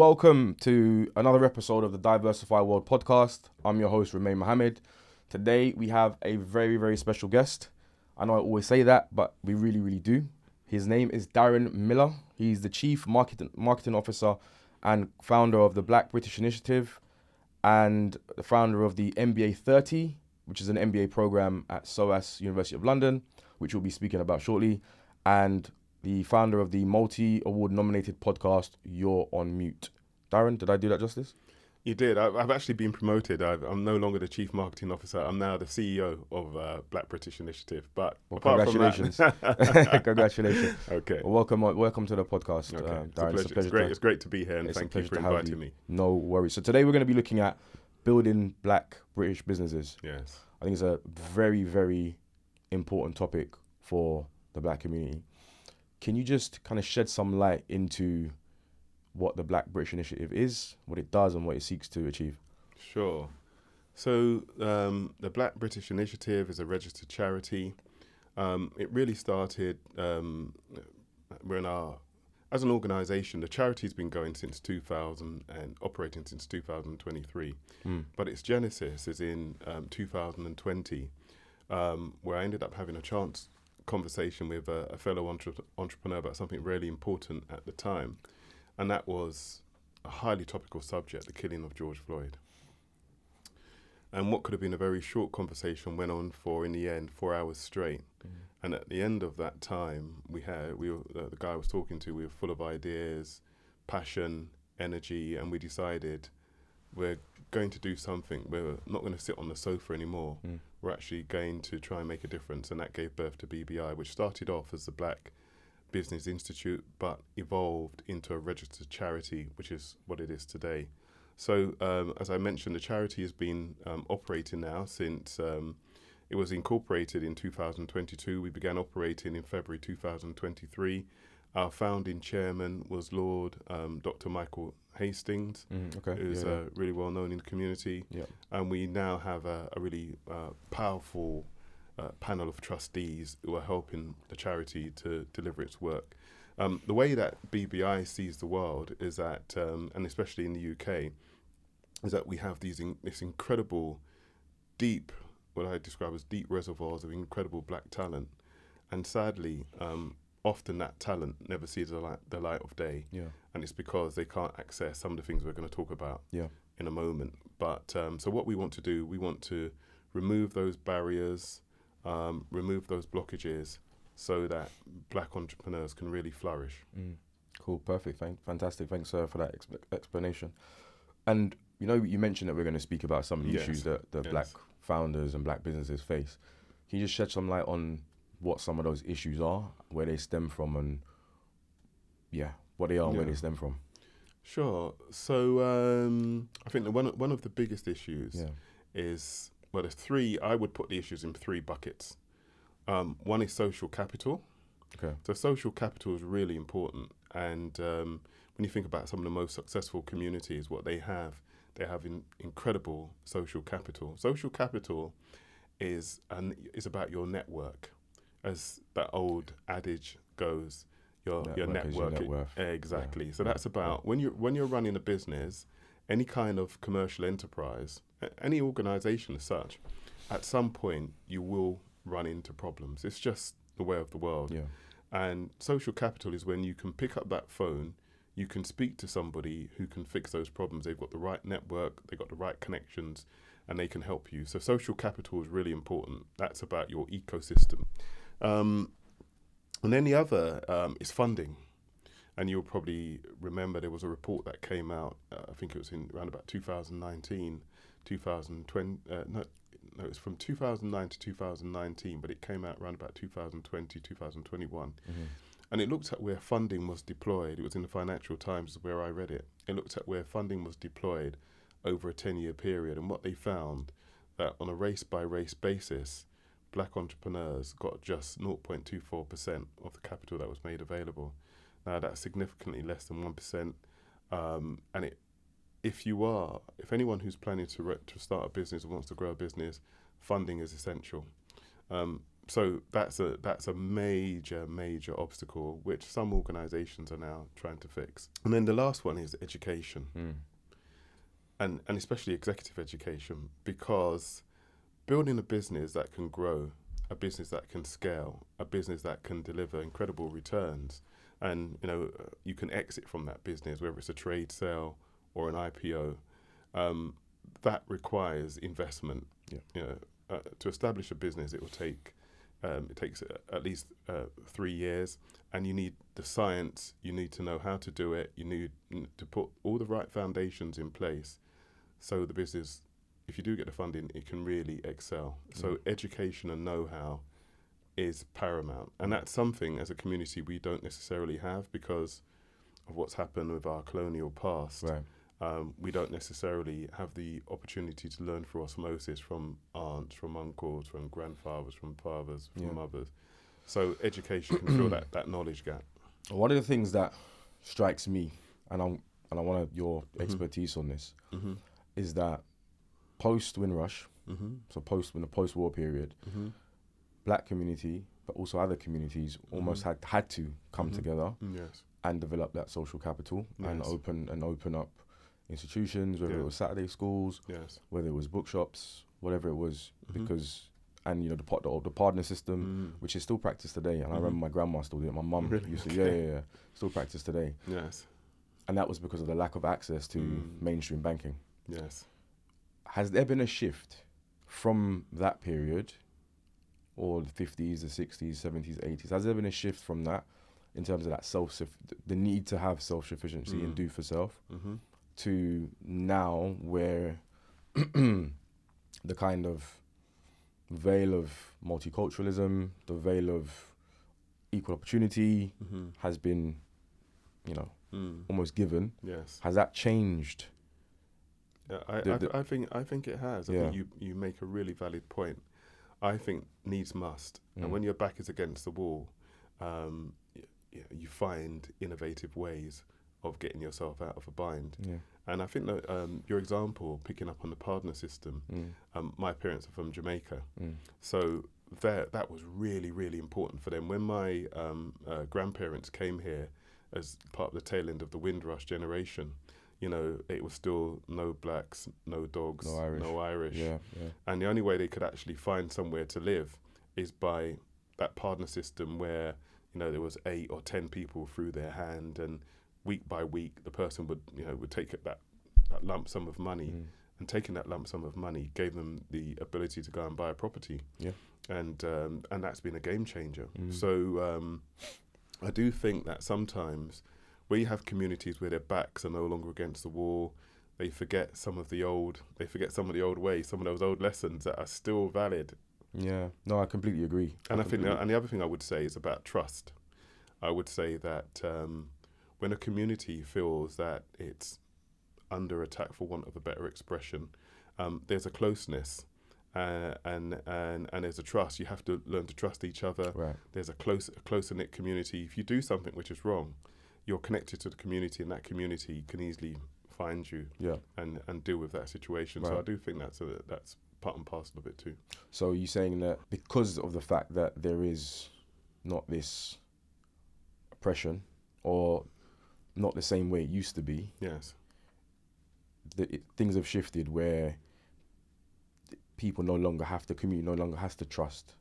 welcome to another episode of the Diversify World Podcast. I'm your host, Remain Mohammed. Today we have a very, very special guest. I know I always say that, but we really, really do. His name is Darren Miller. He's the Chief Marketing Officer and founder of the Black British Initiative and the founder of the MBA 30, which is an MBA program at SAOS, University of London, which we'll be speaking about shortly, and the founder of the multi-award nominated podcast, You're on Mute. Darren, did I do that justice? You did. I've actually been promoted. I'm no longer the Chief Marketing Officer. I'm now the CEO of Black British Initiative. But congratulations. Congratulations. Okay. Well, welcome to the podcast, okay. Darren. It's great to be here, and thank you for inviting me. No worries. So today we're going to be looking at building Black British businesses. Yes. I think it's a very, very important topic for the Black community. Can you just kind of shed some light into what the Black British Initiative is, what it does, and what it seeks to achieve? Sure. So the Black British Initiative is a registered charity. It really started, as an organisation, the charity's been going since 2000 and operating since 2023. But its genesis is in 2020, where I ended up having a conversation with a fellow entrepreneur about something really important at the time, and that was a highly topical subject, the killing of George Floyd. And what could have been a very short conversation went on for, in the end, 4 hours straight. And at the end of that time, the guy I was talking to, we were full of ideas, passion, energy, and we decided we're going to do something. We're not going to sit on the sofa anymore. We're actually going to try and make a difference. And that gave birth to BBI, which started off as the Black Business Institute, but evolved into a registered charity, which is what it is today. So, as I mentioned, the charity has been operating now since it was incorporated in 2022. We began operating in February 2023. Our founding chairman was Lord Dr. Michael Hastings, who's really well known in the community. And we now have a really powerful panel of trustees who are helping the charity to deliver its work. The way that BBI sees the world is that, and especially in the UK, is that we have this incredible deep, what I describe as deep reservoirs of incredible Black talent. And sadly, often that talent never sees the light of day. And it's because they can't access some of the things we're going to talk about in a moment. But so what we want to do, we want to remove those barriers, remove those blockages so that Black entrepreneurs can really flourish. Cool, perfect, fantastic. Thanks for that explanation. And you mentioned that we're going to speak about some of the issues that Black founders and Black businesses face. Can you just shed some light on what some of those issues are, where they stem from, and what they are and where they stem from? Sure. So I think that one of the biggest issues is, well, there's three. I would put the issues in three buckets. One is social capital. So social capital is really important. And when you think about some of the most successful communities, what they have incredible social capital. Social capital is about your network. As that old adage goes, your network. Your net worth. Exactly. So that's about when you're running a business, any kind of commercial enterprise, any organization as such, at some point you will run into problems. It's just the way of the world. And social capital is when you can pick up that phone, you can speak to somebody who can fix those problems. They've got the right network, they've got the right connections, and they can help you. So social capital is really important. That's about your ecosystem. And then the other is funding. And you'll probably remember there was a report that came out, I think it was in around about 2019, 2020, it was from 2009 to 2019, but it came out around about 2020, 2021. And it looked at where funding was deployed. It was in the Financial Times where I read it. It looked at where funding was deployed over a 10-year period. And what they found, that on a race-by-race basis, Black entrepreneurs got just 0.24% of the capital that was made available. Now, that's significantly less than 1%. And if anyone who's planning to start a business or wants to grow a business, funding is essential. So that's a major obstacle which some organisations are now trying to fix. And then the last one is education, and especially executive education, because building a business that can grow, a business that can scale, a business that can deliver incredible returns, and you can exit from that business, whether it's a trade sale or an IPO, that requires investment. To establish a business, it takes at least 3 years, and you need the science, you need to know how to do it, you need to put all the right foundations in place, so the business, if you do get the funding, it can really excel. So education and know-how is paramount, and that's something as a community we don't necessarily have because of what's happened with our colonial past. Right. We don't necessarily have the opportunity to learn through osmosis from aunts, from uncles, from grandfathers, from fathers, from mothers. So education can fill that knowledge gap. One of the things that strikes me, and I want your expertise on this, is that post Windrush, so in the post-war period, black community, but also other communities almost had to come together and develop that social capital and open up institutions, whether it was Saturday schools, whether it was bookshops, whatever it was, because the partner system, which is still practiced today, and I remember my grandma still did it. My mum used to, still practiced today. Yes, and that was because of the lack of access to mainstream banking. Yes, has there been a shift from that period, or the 50s, the 60s, 70s, 80s? Has there been a shift from that in terms of that the need to have self-sufficiency and do for self? To now where the kind of veil of multiculturalism, the veil of equal opportunity has been, almost given. Yes. Has that changed? I think it has. I think you make a really valid point. I think needs must. And when your back is against the wall, you find innovative ways of getting yourself out of a bind. And I think that your example, picking up on the partner system, my parents are from Jamaica, so that was really, really important for them. When my grandparents came here as part of the tail end of the Windrush generation, it was still no blacks, no dogs, no Irish. And the only way they could actually find somewhere to live is by that partner system where, there was 8 or 10 people through their hand, and week by week, the person would take that lump sum of money, and taking that lump sum of money gave them the ability to go and buy a property. And that's been a game changer. So I do think that sometimes where you have communities where their backs are no longer against the wall, they forget some of the old ways, some of those old lessons that are still valid. Yeah, no, I completely agree. And and the other thing I would say is about trust. I would say that when a community feels that it's under attack, for want of a better expression, there's a closeness and there's a trust. You have to learn to trust each other. Right. There's a closer knit community. If you do something which is wrong, you're connected to the community, and that community can easily find you and deal with that situation. Right. So I do think that's part and parcel of it too. So you're saying that because of the fact that there is not this oppression, or not the same way it used to be. Yes. Things have shifted where people no longer have to, community no longer has to trust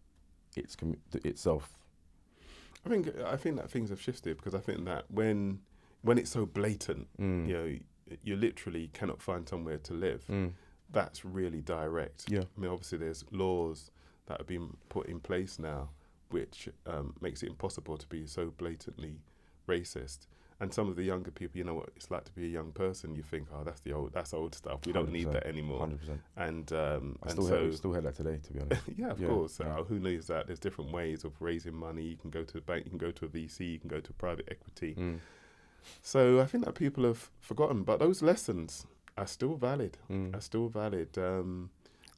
itself. I think that things have shifted because I think that when it's so blatant, you literally cannot find somewhere to live. That's really direct. Yeah. I mean, obviously there's laws that have been put in place now which makes it impossible to be so blatantly racist. And some of the younger people, what it's like to be a young person. You think, that's old stuff. We don't need that anymore. 100%. And I still hear that today, to be honest. Yeah, of course. Who knows that? There's different ways of raising money. You can go to a bank, you can go to a VC, you can go to private equity. So I think that people have forgotten, but those lessons are still valid. It'd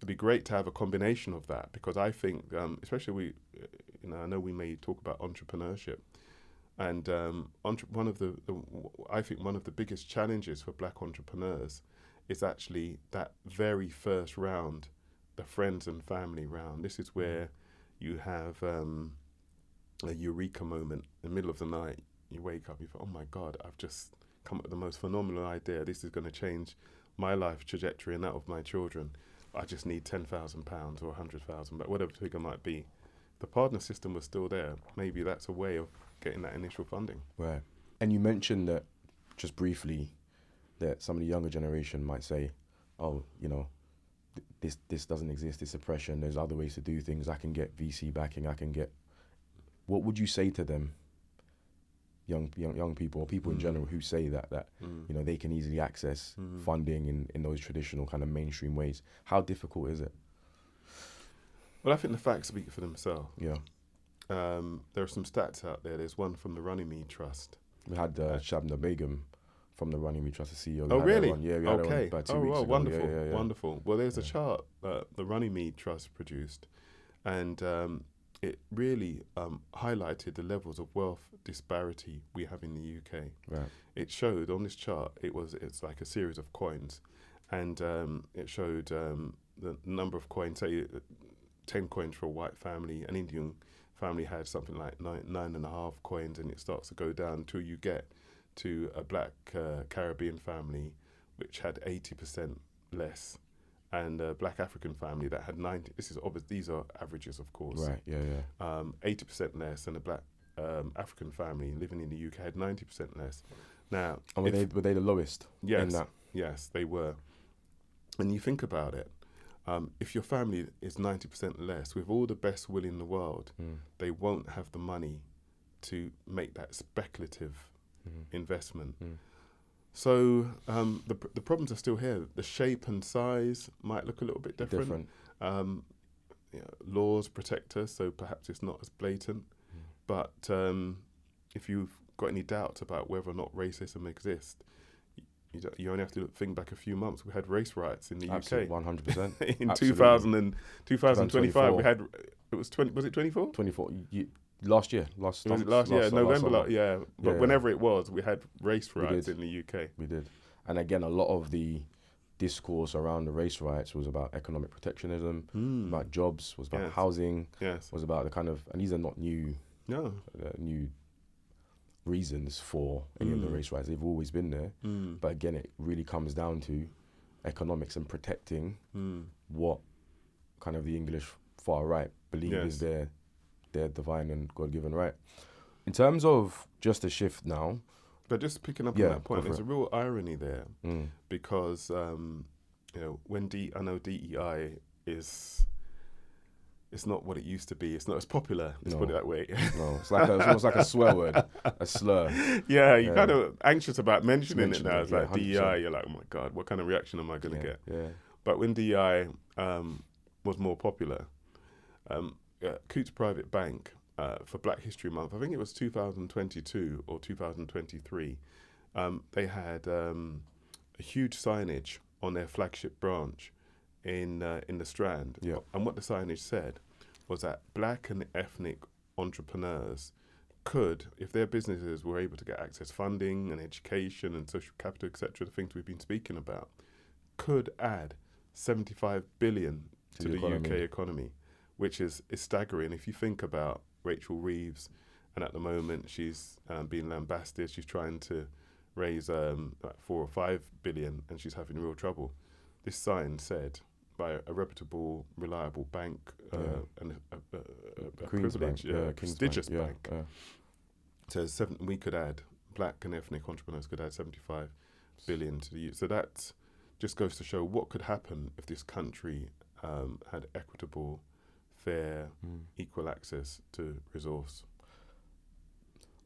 be great to have a combination of that, because I think, especially I know we may talk about entrepreneurship. And one of the biggest challenges for black entrepreneurs is actually that very first round, the friends and family round. This is where You have a eureka moment in the middle of the night. You wake up, you think, oh my God, I've just come up with the most phenomenal idea. This is going to change my life trajectory and that of my children. I just need £10,000 or 100,000, but whatever the figure might be. The partner system was still there. Maybe that's a way of getting that initial funding. Right. And you mentioned that, just briefly, that some of the younger generation might say, oh, you know, this doesn't exist, this oppression, there's other ways to do things, I can get VC backing, what would you say to them, young people, or people in general who say that you know, they can easily access funding in those traditional kind of mainstream ways? How difficult is it? Well, I think the facts speak for themselves. Yeah. There are some stats out there. There's one from the Runnymede Trust. We had Shabna Begum from the Runnymede Trust, the CEO. Oh, really? Yeah, we had her on okay. about 2 weeks ago. Wonderful, Yeah. wonderful. Well, there's a chart that the Runnymede Trust produced, and it really highlighted the levels of wealth disparity we have in the UK. Right. It showed on this chart, it's like a series of coins, and it showed the number of coins, say 10 coins for a white family. An Indian family had something like nine and a half coins, and it starts to go down until you get to a black Caribbean family, which had 80% less, and a black African family that had 90. This is obvious. These are averages, of course. Right. Yeah. 80% less, and a black African family living in the UK had 90% less. Now, And were they the lowest? yes, in that? yes, they were. And you think about it. If your family is 90% less, with all the best will in the world, they won't have the money to make that speculative investment. So the problems are still here. The shape and size might look a little bit different. Laws protect us, so perhaps it's not as blatant. But if you've got any doubts about whether or not racism exists, you only have to think back a few months. We had race riots in the Absolutely, UK. 100%. In Absolutely. 2025, we had, it was 20, was it 24? 24. Last year. Last November, yeah. But Yeah. whenever it was, we had race riots in the UK. We did. And again, a lot of the discourse around the race riots was about economic protectionism, about jobs, was about housing, was about the kind of, and these are not new reasons for any of the race riots. They've always been there. But again, it really comes down to economics and protecting what kind of the English far right believe is their divine and God-given right. In terms of just a shift now, but just picking up on that point, there's a real irony there because when I know DEI it's not what it used to be. It's not as popular. Let's put it that way. No, it's almost like a swear word, a slur. Yeah, you're kind of anxious about mentioning it now. It's like 100%. DEI. You're like, oh my God, what kind of reaction am I going to get? Yeah. But when DEI was more popular, Coots Private Bank for Black History Month, I think it was 2022 or 2023, they had a huge signage on their flagship branch in the Strand. Yeah. And what the signage said was that black and ethnic entrepreneurs could, if their businesses were able to get access funding and education and social capital, etc., the things we've been speaking about, could add 75 billion to the UK economy, which is staggering. If you think about Rachel Reeves, and at the moment she's being lambasted, she's trying to raise like 4 or 5 billion, and she's having real trouble. This sign said by a reputable, reliable bank and a privileged, prestigious bank, says we could add, black and ethnic entrepreneurs could add 75 billion to the youth. So that just goes to show what could happen if this country had equitable, fair, equal access to resource.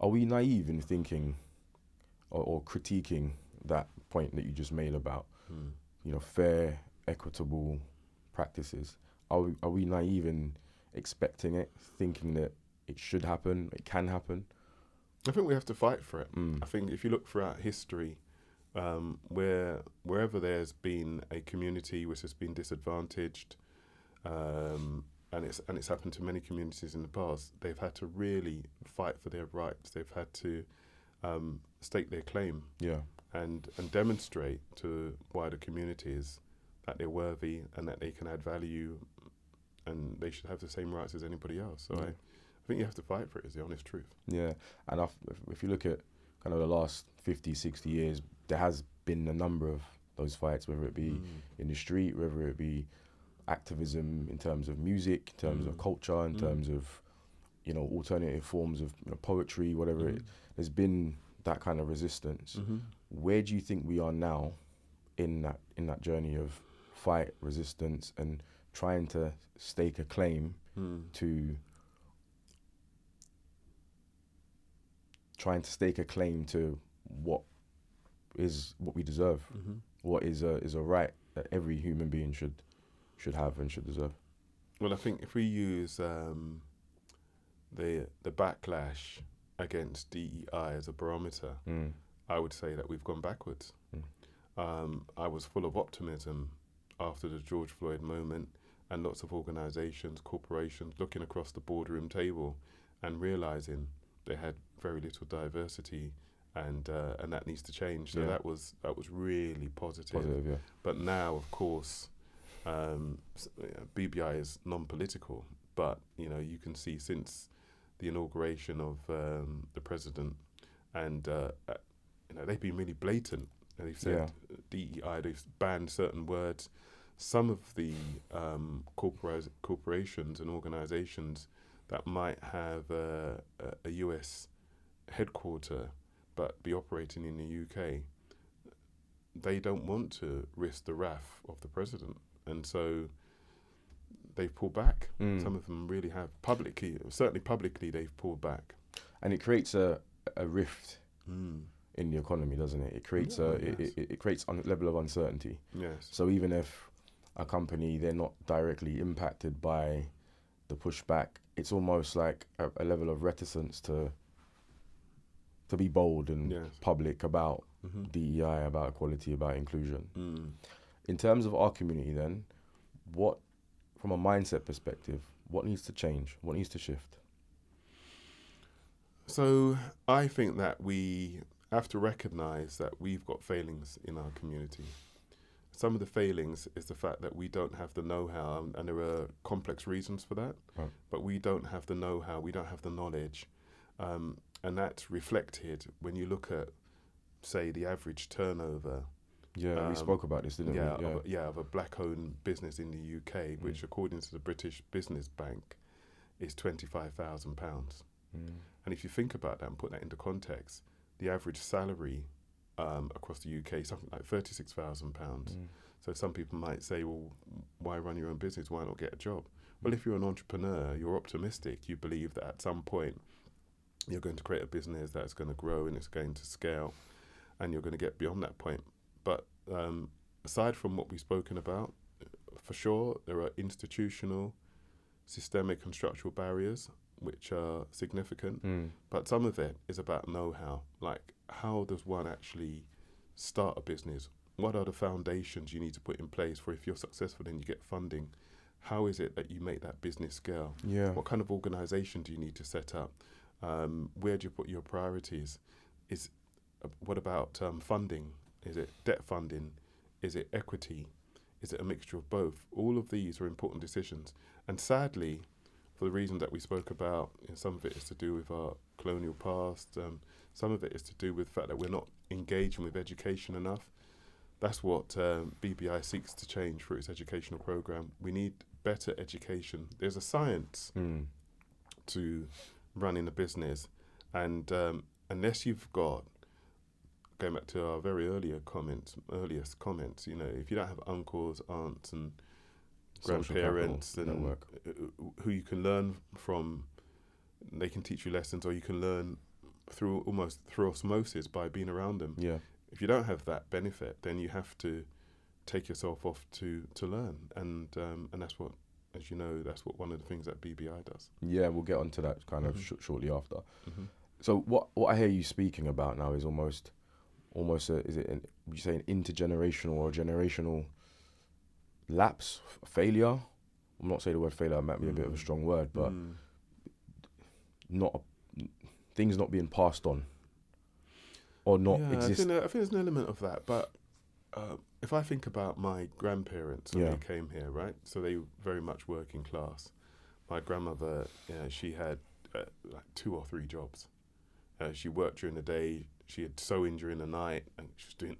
Are we naive in thinking or critiquing that point that you just made about, fair, equitable practices? Are we naive in expecting it, thinking that it should happen, it can happen? I think we have to fight for it. I think if you look throughout history, wherever there's been a community which has been disadvantaged, and it's happened to many communities in the past, they've had to really fight for their rights. They've had to stake their claim and demonstrate to wider communities that they're worthy and that they can add value and they should have the same rights as anybody else. So I think you have to fight for it, is the honest truth. Yeah, and if you look at kind of the last 50, 60 years, there has been a number of those fights, whether it be in the street, whether it be activism in terms of music, in terms of culture, in terms of, you know, alternative forms of, you know, poetry, whatever there's been that kind of resistance. Where do you think we are now in that journey of fight, resistance, and trying to stake a claim to what we deserve, what is a right that every human being should have and should deserve? Well, I think if we use the backlash against DEI as a barometer, I would say that we've gone backwards. I was full of optimism after the George Floyd moment, and lots of organisations, corporations looking across the boardroom table and realising they had very little diversity, and that needs to change. So that was really positive. Yeah. But now, of course, BBI is non-political, but you know, you can see since the inauguration of the president, and you know, they've been really blatant. And they've said DEI, they've banned certain words. Some of the corporations and organisations that might have a US headquarter but be operating in the UK, they don't want to risk the wrath of the president, and so they've pulled back. Some of them really have certainly publicly they've pulled back, and it creates a rift in the economy, doesn't it? It creates it creates a level of uncertainty. Yes. So even if a company, they're not directly impacted by the pushback, it's almost like a level of reticence to be bold and public about DEI, about equality, about inclusion. In terms of our community then, what, from a mindset perspective, what needs to change? What needs to shift? So I think that we have to recognise that we've got failings in our community. Some of the failings is the fact that we don't have the know-how, and there are complex reasons for that, but we don't have the know-how, we don't have the knowledge, and that's reflected when you look at, say, the average turnover. Yeah, we spoke about this, didn't we? Of a black-owned business in the UK, which according to the British Business Bank is £25,000. And if you think about that and put that into context, the average salary across the UK is something like £36,000. So some people might say, well, why run your own business? Why not get a job? Well, if you're an entrepreneur, you're optimistic. You believe that at some point you're going to create a business that's going to grow and it's going to scale, and you're going to get beyond that point. But aside from what we've spoken about, for sure, there are institutional, systemic and structural barriers which are significant, but some of it is about know-how. Like, how does one actually start a business? What are the foundations you need to put in place for if you're successful and you get funding? How is it that you make that business scale? Yeah. What kind of organisation do you need to set up? Where do you put your priorities? What about funding? Is it debt funding? Is it equity? Is it a mixture of both? All of these are important decisions. And sadly, for the reason that we spoke about, some of it is to do with our colonial past, some of it is to do with the fact that we're not engaging with education enough. That's what BBI seeks to change through its educational program. We need better education. There's a science to running a business, and unless you've got, going back to our very earliest comments, you know, if you don't have uncles, aunts and grandparents and who you can learn from, they can teach you lessons, or you can learn through osmosis by being around them. Yeah. If you don't have that benefit, then you have to take yourself off to learn, and that's what, as you know, that's what one of the things that BBI does. Yeah, we'll get onto that kind of shortly after. So what I hear you speaking about now is almost would you say an intergenerational or generational lapse, failure? I'm not saying the word failure, it might be a bit of a strong word, but things not being passed on or not existing. I think there's an element of that, but if I think about my grandparents when they came here, right? So they were very much working class. My grandmother, she had like 2 or 3 jobs. She worked during the day. She had sewing during the night, and she was doing.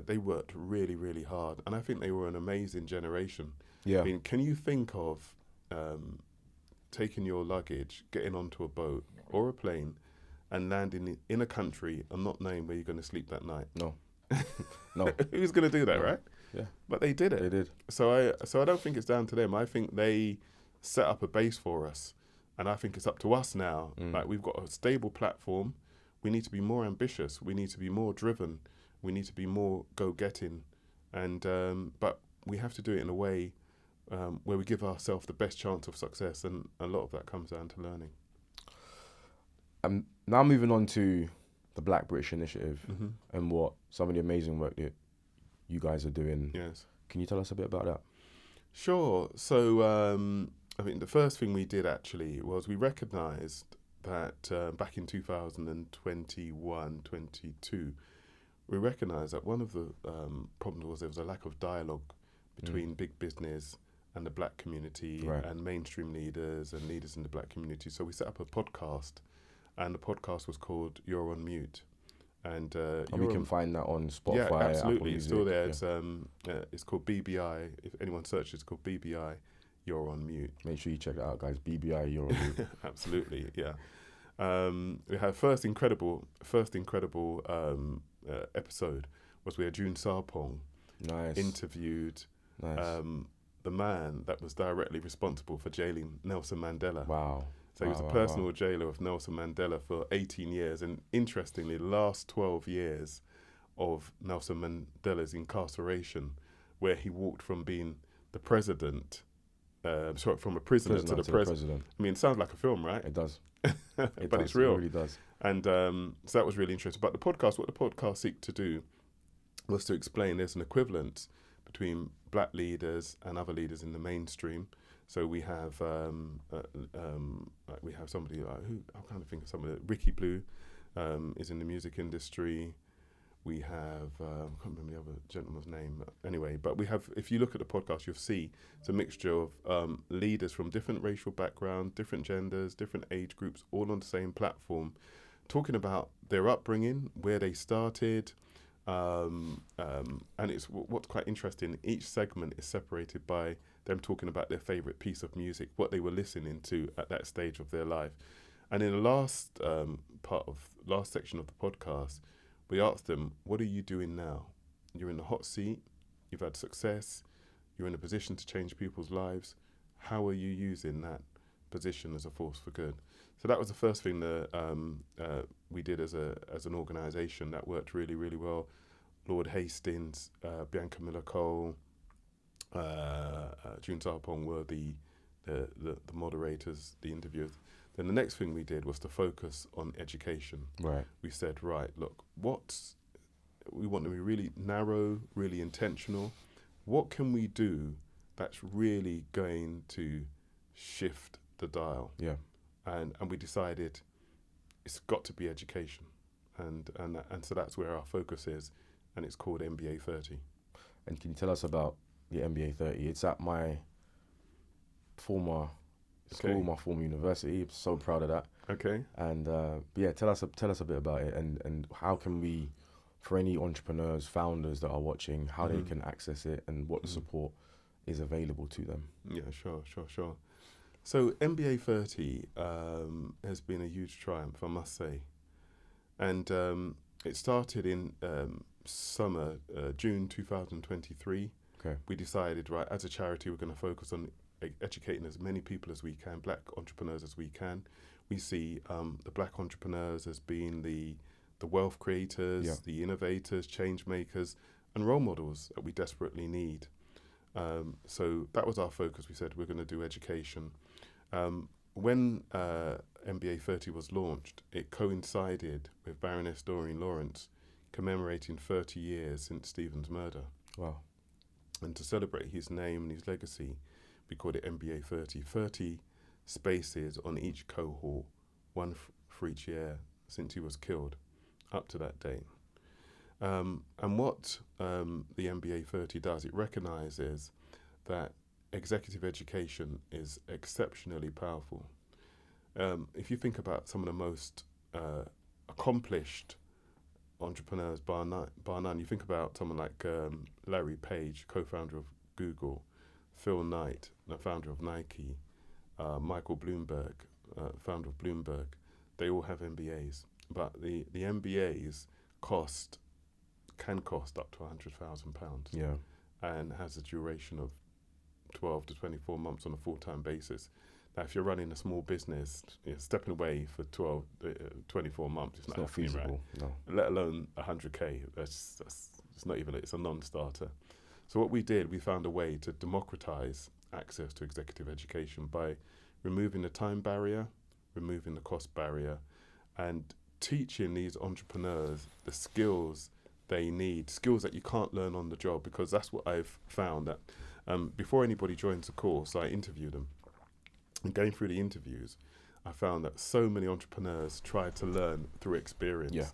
They worked really, really hard, and I think they were an amazing generation. Yeah. I mean, can you think of taking your luggage, getting onto a boat or a plane, and landing in a country and not knowing where you're going to sleep that night? No. No. Who's going to do that, right? Yeah. But they did it. They did. So I don't think it's down to them. I think they set up a base for us, and I think it's up to us now. Like, we've got a stable platform. We need to be more ambitious. We need to be more driven. We need to be more go-getting, and but we have to do it in a way where we give ourselves the best chance of success, and a lot of that comes down to learning. Now moving on to the Black British Initiative and what some of the amazing work that you guys are doing. Yes. Can you tell us a bit about that? Sure. So I think the first thing we did actually was we recognised that back in 2021, 22, we recognised that one of the problems was there was a lack of dialogue between big business and the black community and mainstream leaders and leaders in the black community. So we set up a podcast, and the podcast was called You're on Mute. And we can find that on Spotify. Yeah, absolutely. Apple It's still there. Yeah. It's called BBI. If anyone searches, it's called BBI, You're on Mute. Make sure you check it out, guys. BBI, You're on Mute. Absolutely, yeah. We had first incredible episode was where June Sarpong interviewed the man that was directly responsible for jailing Nelson Mandela. Wow. So he was a personal jailer of Nelson Mandela for 18 years. And interestingly, the last 12 years of Nelson Mandela's incarceration, where he walked from being the president, from a prisoner to the president. I mean, it sounds like a film, right? It does. But it's real. It really does. And so that was really interesting. But what the podcast seeked to do was to explain there's an equivalence between black leaders and other leaders in the mainstream. So we have somebody like who I'm trying to think of somebody. Ricky Blue is in the music industry. We have I can't remember the other gentleman's name. Anyway, but we have. If you look at the podcast, you'll see it's a mixture of leaders from different racial backgrounds, different genders, different age groups, all on the same platform, talking about their upbringing, where they started. And it's what's quite interesting. Each segment is separated by them talking about their favorite piece of music, what they were listening to at that stage of their life. And in the last section of the podcast, we asked them, what are you doing now? You're in the hot seat, you've had success, you're in a position to change people's lives. How are you using that position as a force for good? So that was the first thing that we did as an organisation that worked really, really well. Lord Hastings, Bianca Miller-Cole, June Sarpong were the moderators, the interviewers. Then the next thing we did was to focus on education. Right. We said, right, look, we want to be really narrow, really intentional. What can we do that's really going to shift the dial? Yeah. And we decided it's got to be education. And so that's where our focus is, and it's called MBA 30. And can you tell us about the MBA 30? It's at my former school, my former university. I'm so proud of that. Okay. And but yeah, tell us a bit about it, and how can we, for any entrepreneurs, founders that are watching, how they can access it and what the support is available to them. Yeah, sure. So MBA 30 has been a huge triumph, I must say. And it started in summer, June 2023. Okay. We decided, right, as a charity, we're going to focus on educating as many people as we can, black entrepreneurs as we can. We see the black entrepreneurs as being the wealth creators, the innovators, change makers, and role models that we desperately need. So that was our focus. We said we're going to do education. When MBA 30 was launched, it coincided with Baroness Doreen Lawrence commemorating 30 years since Stephen's murder. Wow. And to celebrate his name and his legacy, we called it MBA 30. 30 spaces on each cohort, one for each year since he was killed, up to that date. And what the MBA 30 does, it recognises that executive education is exceptionally powerful. If you think about some of the most accomplished entrepreneurs, bar none, you think about someone like Larry Page, co-founder of Google, Phil Knight, the founder of Nike, Michael Bloomberg, founder of Bloomberg. They all have MBAs, but the MBAs can cost up to £100,000. Yeah. And has a duration of 12 to 24 months on a full-time basis. Now, if you're running a small business, stepping away for 24 months, it's not happening, feasible, right? no. Let alone 100K. That's it's not even, it's a non-starter. So what we did, we found a way to democratize access to executive education by removing the time barrier, removing the cost barrier, and teaching these entrepreneurs the skills they need, skills that you can't learn on the job, because that's what I've found, that before anybody joins the course, I interview them. And going through the interviews, I found that so many entrepreneurs try to learn through experience. Yeah.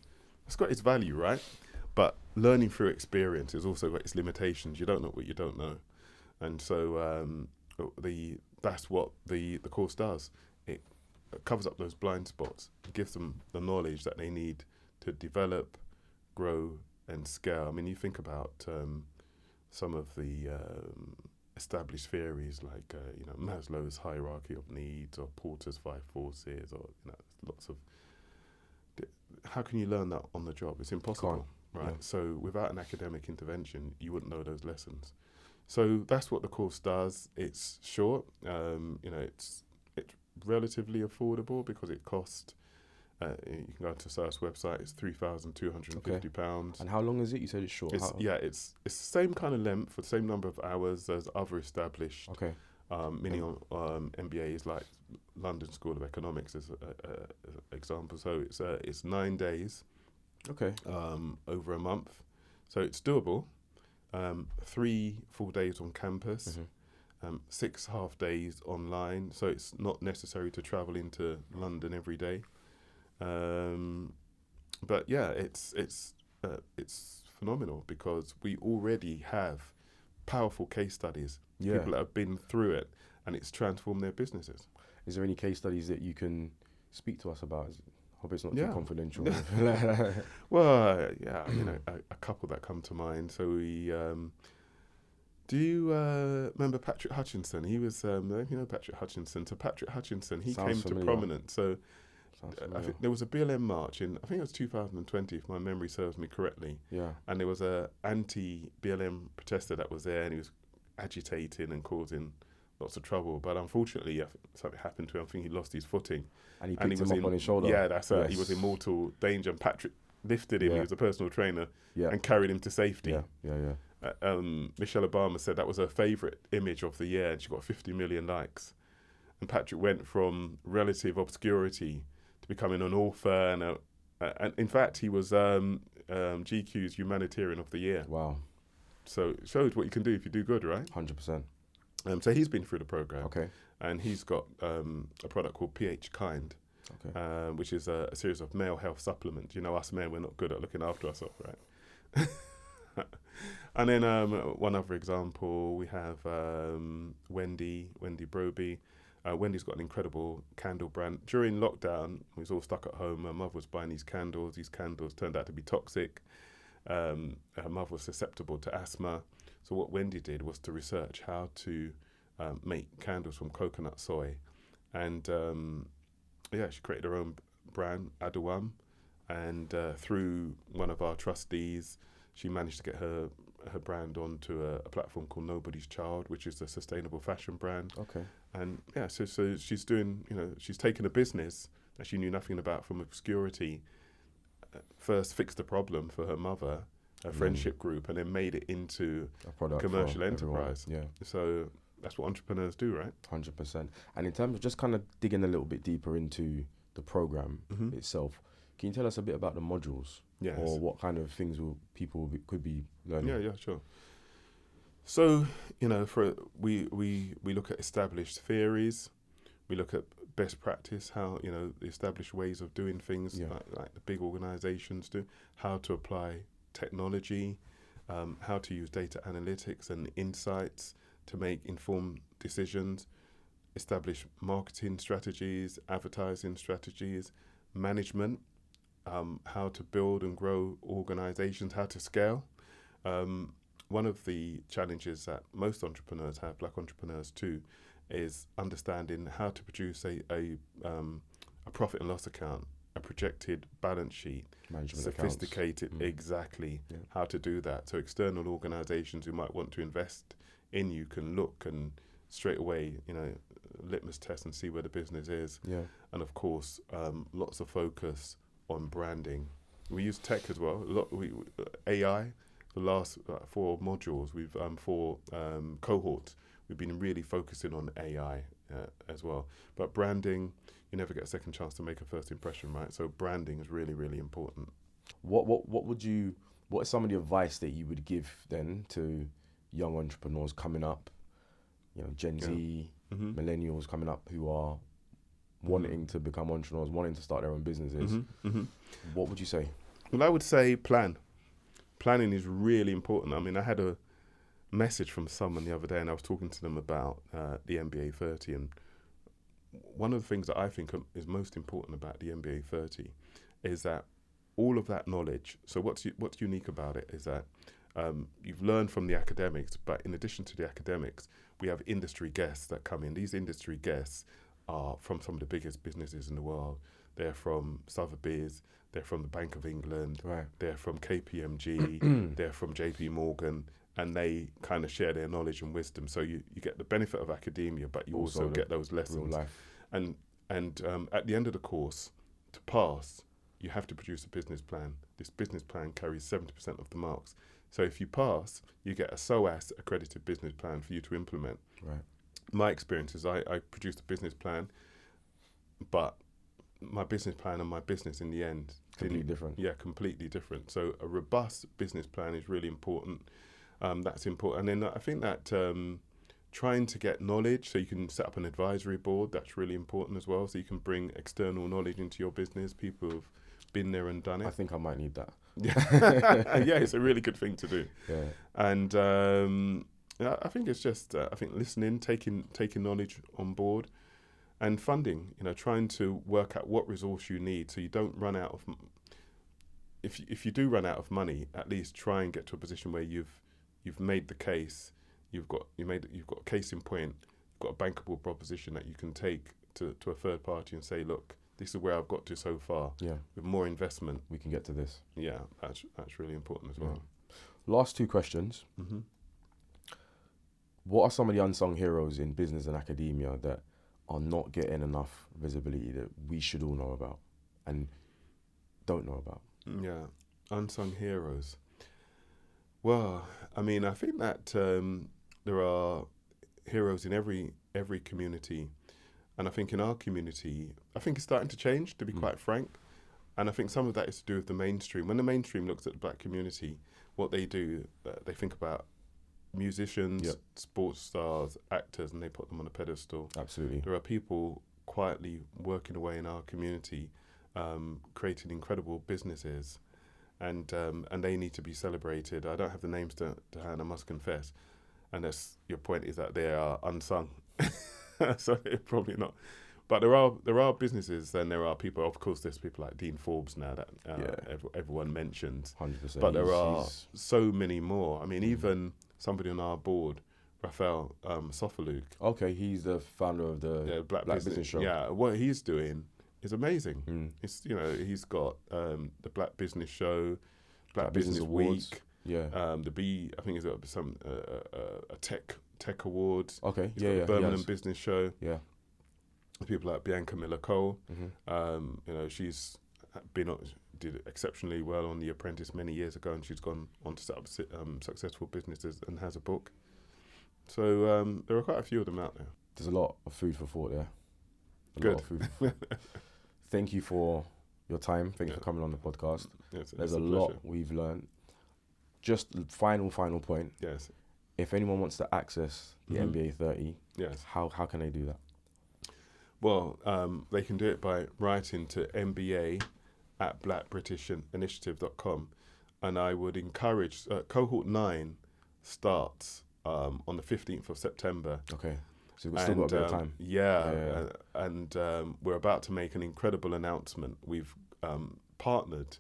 It's got its value, right? But learning through experience has also got its limitations. You don't know what you don't know. And so that's what the course does. It covers up those blind spots. It gives them the knowledge that they need to develop, grow, and scale. I mean, you think about some of the established theories like Maslow's hierarchy of needs, or Porter's 5 forces, or lots of. How can you learn that on the job? It's impossible, right? Yeah. So without an academic intervention, you wouldn't know those lessons. So that's what the course does. It's short. It's relatively affordable because it costs. You can go to SAOS website. It's £3,250. And how long is it? You said it's short. It's the same kind of length for the same number of hours as other established mini MBAs like London School of Economics as an example. So it's 9 days. Okay. Over a month, so it's doable. 3 full days on campus. 6 half days online. So it's not necessary to travel into London every day. But yeah, it's phenomenal because we already have powerful case studies. Yeah. People that have been through it, and it's transformed their businesses. Is there any case studies that you can speak to us about? Hope it's not too confidential. Well, a couple that come to mind. So we. Do you remember Patrick Hutchinson? He was, Patrick Hutchinson. So Patrick Hutchinson, he came to prominence. So I think there was a BLM march in, I think it was 2020, if my memory serves me correctly. Yeah. And there was a anti-BLM protester that was there, and he was agitating and causing lots of trouble. But unfortunately, something happened to him. I think he lost his footing. And he picked him up on his shoulder. Yeah, that's right. He was in mortal danger, and Patrick lifted him. He was a personal trainer and carried him to safety. Michelle Obama said that was her favourite image of the year, and she got 50 million likes. And Patrick went from relative obscurity to becoming an author, and in fact, he was GQ's Humanitarian of the Year. Wow. So it shows what you can do if you do good, right? 100%. So he's been through the program. Okay. And he's got a product called pH Kind, which is a series of male health supplements. You know, us men, we're not good at looking after ourselves, right? And then one other example, we have Wendy Broby. Wendy's got an incredible candle brand. During lockdown, we was all stuck at home. Her mother was buying these candles. These candles turned out to be toxic. Her mother was susceptible to asthma. So what Wendy did was to research how to make candles from coconut soy. And she created her own brand, Adawam. And through one of our trustees, she managed to get her brand onto a platform called Nobody's Child, which is a sustainable fashion brand. Okay. And so she's doing, she's taken a business that she knew nothing about from obscurity, first fixed the problem for her mother, a friendship group, and then made it into a product, commercial enterprise. Everyone. Yeah. So that's what entrepreneurs do, right? 100%. And in terms of just kind of digging a little bit deeper into the program itself, can you tell us a bit about the modules? Yes. Or what kind of things people could be learning? Yeah, sure. So, we look at established theories, we look at best practice, how, the established ways of doing things like the big organizations do, how to apply technology, how to use data analytics and insights to make informed decisions, establish marketing strategies, advertising strategies, management, how to build and grow organizations, how to scale. One of the challenges that most entrepreneurs have, black entrepreneurs too, is understanding how to produce a profit and loss account, a projected balance sheet, Management sophisticated, exactly how to do that. So external organizations who might want to invest in you can look and straight away, litmus test and see where the business is. Yeah. And of course, lots of focus on branding. We use tech as well. AI, the last 4 modules, we've 4 cohorts, we've been really focusing on AI as well. But branding, you never get a second chance to make a first impression, right? So branding is really, really important. What is some of the advice that you would give then to young entrepreneurs coming up, Gen Z, millennials coming up who are wanting to become entrepreneurs, wanting to start their own businesses? What would you say? Well, I would say plan. Planning is really important. I mean, I had a message from someone the other day and I was talking to them about the MBA 30, and one of the things that I think is most important about the MBA 30 is that all of that knowledge, so what's unique about it is that you've learned from the academics, but in addition to the academics, we have industry guests that come in. These industry guests are from some of the biggest businesses in the world. They're from Sotheby's, they're from the Bank of England, right. They're from KPMG, they're from JP Morgan, and they kind of share their knowledge and wisdom. So you get the benefit of academia, but you also get those lessons. Real life. And at the end of the course, to pass, you have to produce a business plan. This business plan carries 70% of the marks. So if you pass, you get a SAOS accredited business plan for you to implement. Right. My experience is I produced a business plan, but my business plan and my business in the end Completely different. Yeah, completely different. So a robust business plan is really important. That's important. And then I think that trying to get knowledge, so you can set up an advisory board, that's really important as well. So you can bring external knowledge into your business, people who've been there and done it. I think I might need that. Yeah, it's a really good thing to do. Yeah. And I think it's just, I think listening, taking knowledge on board, and funding, trying to work out what resource you need so you don't run out of, if you do run out of money, at least try and get to a position where you've made the case, you've got a case in point, you've got a bankable proposition that you can take to a third party and say, look, this is where I've got to so far. Yeah. With more investment, we can get to this. Yeah, that's really important as well. Last 2 questions. Mm-hmm. What are some of the unsung heroes in business and academia that are not getting enough visibility that we should all know about and don't know about? Yeah, unsung heroes. Well, I mean, I think that there are heroes in every community. And I think in our community, I think it's starting to change, to be quite frank. And I think some of that is to do with the mainstream. When the mainstream looks at the black community, what they do, they think about musicians, sports stars, actors, and they put them on a pedestal. Absolutely. There are people quietly working away in our community, creating incredible businesses, and they need to be celebrated. I don't have the names to hand, I must confess. And that's your point, is that they are unsung. So they're probably not. But there are businesses, and there are people. Of course, there's people like Dean Forbes now that everyone mentions. 100%. But there are so many more. I mean, even somebody on our board, Raphael Sofaluk. Okay, he's the founder of the Black Business Show. Yeah, what he's doing is amazing. It's he's got the Black Business Show, Black Business Awards. Week. Yeah. I think he's got some a tech awards. Okay. He's got the Birmingham Business Show. Yeah. People like Bianca Miller-Cole. She's did exceptionally well on The Apprentice many years ago, and she's gone on to set up successful businesses and has a book. So there are quite a few of them out there. There's a lot of food for thought there. Good. Lot of food for thought. Thank you for your time. Thank you for coming on the podcast. There's a lot we've learned. Just final point. Yes. If anyone wants to access the MBA 30, how can they do that? Well, they can do it by writing to MBA@blackbritishinitiative.com. and I would encourage cohort 9 starts on the 15th of September. Okay. So we've still got a bit of time. And we're about to make an incredible announcement. We've partnered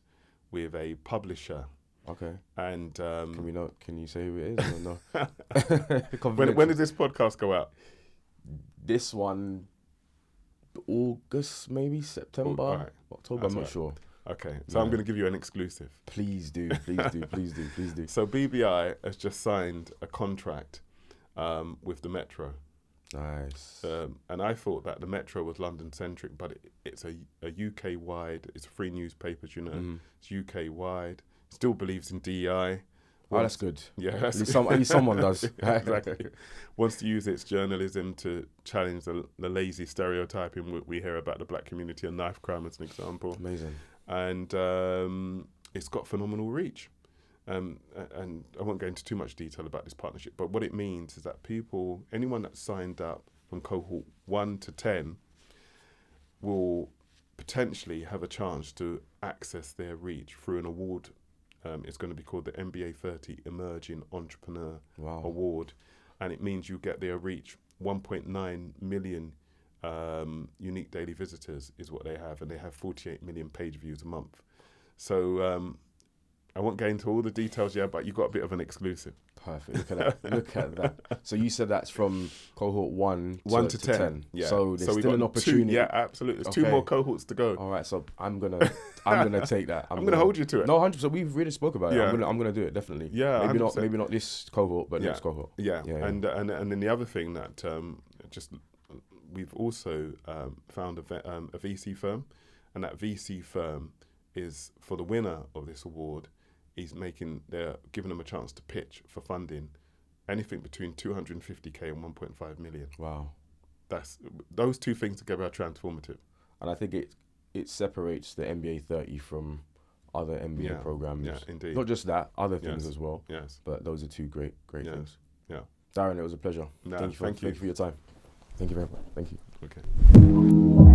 with a publisher. Okay. And can you say who it is or no? when does this podcast go out? This one, August, maybe September, October. That's I'm not sure. Okay, so I'm going to give you an exclusive. Please do. So BBI has just signed a contract with the Metro. Nice. And I thought that the Metro was London-centric, but it's a UK-wide, it's free newspapers, it's UK-wide, still believes in DEI. Oh, that's good. Yeah, at least someone does. Exactly. Wants to use its journalism to challenge the lazy stereotyping we hear about the black community and knife crime as an example. Amazing. And it's got phenomenal reach. And I won't go into too much detail about this partnership, but what it means is that anyone that's signed up from cohort 1 to 10 will potentially have a chance to access their reach through an award. It's going to be called the MBA 30 Emerging Entrepreneur Award. And it means you get their reach. 1.9 million unique daily visitors is what they have, and they have 48 million page views a month. So I won't go into all the details yet, but you've got a bit of an exclusive. Perfect. Look at that. So you said that's from cohort 1 to 10. Yeah. So there's still an opportunity. Absolutely. There's 2 more cohorts to go. All right. So I'm gonna take that. I'm gonna hold you to it. No, 100%. We've really spoke about it. I'm gonna do it definitely. Yeah. Maybe not this cohort, but next cohort. Yeah. And then the other thing that we've also found a VC firm, and that VC firm is for the winner of this award. They're giving them a chance to pitch for funding, anything between 250k and 1.5 million. Wow. Those 2 things together are transformative. And I think it separates the MBA 30 from other MBA programs. Yeah, indeed. Not just that, other things as well. Yes. But those are 2 great things. Yeah. Darren, it was a pleasure. No, thank you for your time. Thank you very much. Thank you. Okay.